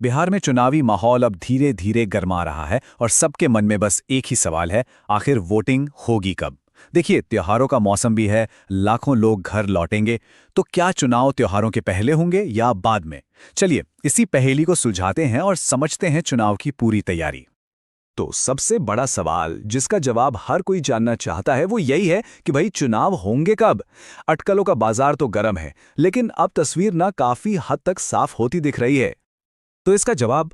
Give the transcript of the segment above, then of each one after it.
बिहार में चुनावी माहौल अब धीरे धीरे गर्मा रहा है और सबके मन में बस एक ही सवाल है, आखिर वोटिंग होगी कब। देखिए, त्योहारों का मौसम भी है, लाखों लोग घर लौटेंगे। तो क्या चुनाव त्योहारों के पहले होंगे या बाद में? चलिए इसी पहेली को सुलझाते हैं और समझते हैं चुनाव की पूरी तैयारी। तो सबसे बड़ा सवाल जिसका जवाब हर कोई जानना चाहता है वो यही है कि भाई चुनाव होंगे कब। अटकलों का बाजार तो गर्म है, लेकिन अब तस्वीर ना काफी हद तक साफ होती दिख रही है। तो इसका जवाब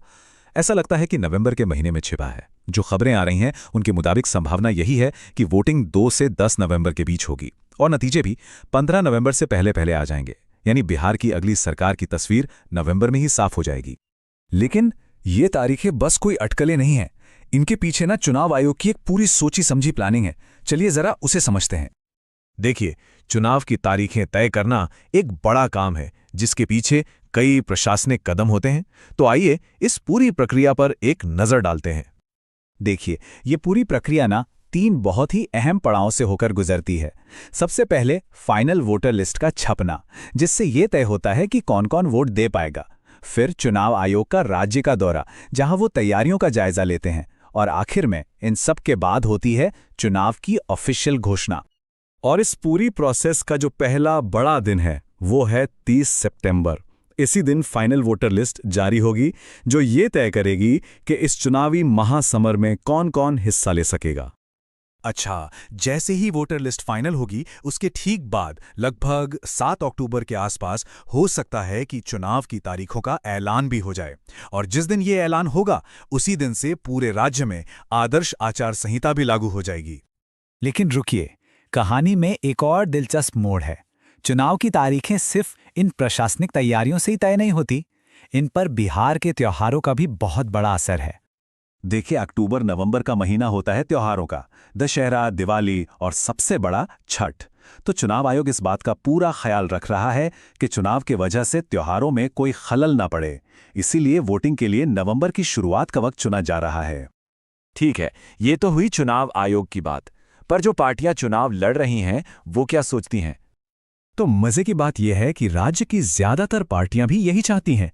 ऐसा लगता है कि नवंबर के महीने में छिपा है। जो खबरें आ रही हैं उनके मुताबिक संभावना यही है कि वोटिंग 2 से 10 नवंबर के बीच होगी और नतीजे भी 15 नवंबर से पहले पहले आ जाएंगे। यानी बिहार की अगली सरकार की तस्वीर नवंबर में ही साफ हो जाएगी। लेकिन ये तारीखें बस कोई अटकलें नहीं हैं। इनके पीछे ना चुनाव आयोग की एक पूरी सोची समझी प्लानिंग है। चलिए जरा उसे समझते हैं। देखिए, चुनाव की तारीखें तय करना एक बड़ा काम है जिसके पीछे कई प्रशासनिक कदम होते हैं। तो आइए इस पूरी प्रक्रिया पर एक नजर डालते हैं। देखिए, ये पूरी प्रक्रिया ना 3 बहुत ही अहम पड़ावों से होकर गुजरती है। सबसे पहले फाइनल वोटर लिस्ट का छपना, जिससे ये तय होता है कि कौन कौन वोट दे पाएगा। फिर चुनाव आयोग का राज्य का दौरा, जहां वो तैयारियों का जायजा लेते हैं। और आखिर में इन सब के बाद होती है चुनाव की ऑफिशियल घोषणा। और इस पूरी प्रोसेस का जो पहला बड़ा दिन है वो है 30 सितंबर। इसी दिन फाइनल वोटर लिस्ट जारी होगी, जो ये तय करेगी कि इस चुनावी महासमर में कौन कौन हिस्सा ले सकेगा। अच्छा, जैसे ही वोटर लिस्ट फाइनल होगी उसके ठीक बाद लगभग 7 अक्टूबर के आसपास हो सकता है कि चुनाव की तारीखों का ऐलान भी हो जाए। और जिस दिन ये ऐलान होगा उसी दिन से पूरे राज्य में आदर्श आचार संहिता भी लागू हो जाएगी। लेकिन रुकिए, कहानी में एक और दिलचस्प मोड़ है। चुनाव की तारीखें सिर्फ इन प्रशासनिक तैयारियों से ही तय नहीं होती, इन पर बिहार के त्योहारों का भी बहुत बड़ा असर है। देखिए, अक्टूबर नवंबर का महीना होता है त्योहारों का, दशहरा, दिवाली और सबसे बड़ा छठ। तो चुनाव आयोग इस बात का पूरा ख्याल रख रहा है कि चुनाव की वजह से त्योहारों में कोई खलल ना पड़े। इसीलिए वोटिंग के लिए नवंबर की शुरुआत का वक्त चुना जा रहा है। ठीक है, ये तो हुई चुनाव आयोग की बात। पर जो पार्टियां चुनाव लड़ रही हैं वो क्या सोचती हैं? तो मजे की बात यह है कि राज्य की ज्यादातर पार्टियां भी यही चाहती हैं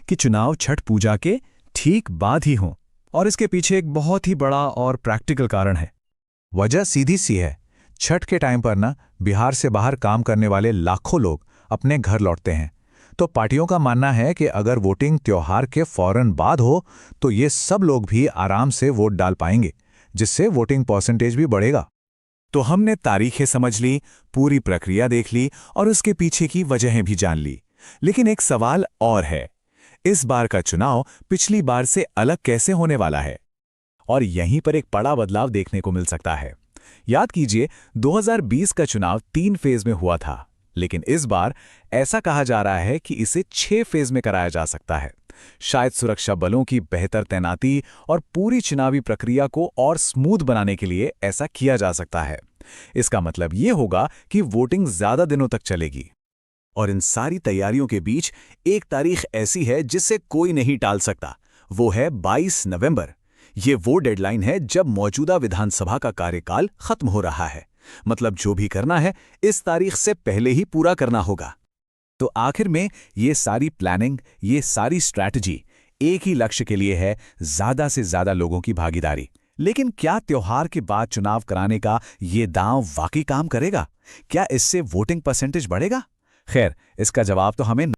कि चुनाव छठ पूजा के ठीक बाद ही हों। और इसके पीछे एक बहुत ही बड़ा और प्रैक्टिकल कारण है। वजह सीधी सी है। छठ के टाइम पर ना बिहार से बाहर काम करने वाले लाखों लोग अपने घर लौटते हैं। तो पार्टियों का मानना है कि अगर वोटिंग त्योहार के फौरन बाद हो तो ये सब लोग भी आराम से वोट डाल पाएंगे, जिससे वोटिंग परसेंटेज भी बढ़ेगा। तो हमने तारीखें समझ ली, पूरी प्रक्रिया देख ली और उसके पीछे की वजहें भी जान ली। लेकिन एक सवाल और है, इस बार का चुनाव पिछली बार से अलग कैसे होने वाला है? और यहीं पर एक बड़ा बदलाव देखने को मिल सकता है। याद कीजिए, 2020 का चुनाव 3 फेज में हुआ था, लेकिन इस बार ऐसा कहा जा रहा है कि इसे 6 फेज में कराया जा सकता है। शायद सुरक्षा बलों की बेहतर तैनाती और पूरी चुनावी प्रक्रिया को और स्मूथ बनाने के लिए ऐसा किया जा सकता है। इसका मतलब ये होगा कि वोटिंग ज्यादा दिनों तक चलेगी। और इन सारी तैयारियों के बीच एक तारीख ऐसी है जिसे कोई नहीं टाल सकता, वो है 22 नवंबर। ये वो डेडलाइन है जब मौजूदा विधानसभा का कार्यकाल खत्म हो रहा है। मतलब जो भी करना है इस तारीख से पहले ही पूरा करना होगा। तो आखिर में ये सारी प्लानिंग, ये सारी स्ट्रैटेजी एक ही लक्ष्य के लिए है, ज्यादा से ज्यादा लोगों की भागीदारी। लेकिन क्या त्योहार के बाद चुनाव कराने का ये दांव वाकई काम करेगा? क्या इससे वोटिंग परसेंटेज बढ़ेगा? खैर, इसका जवाब तो हमें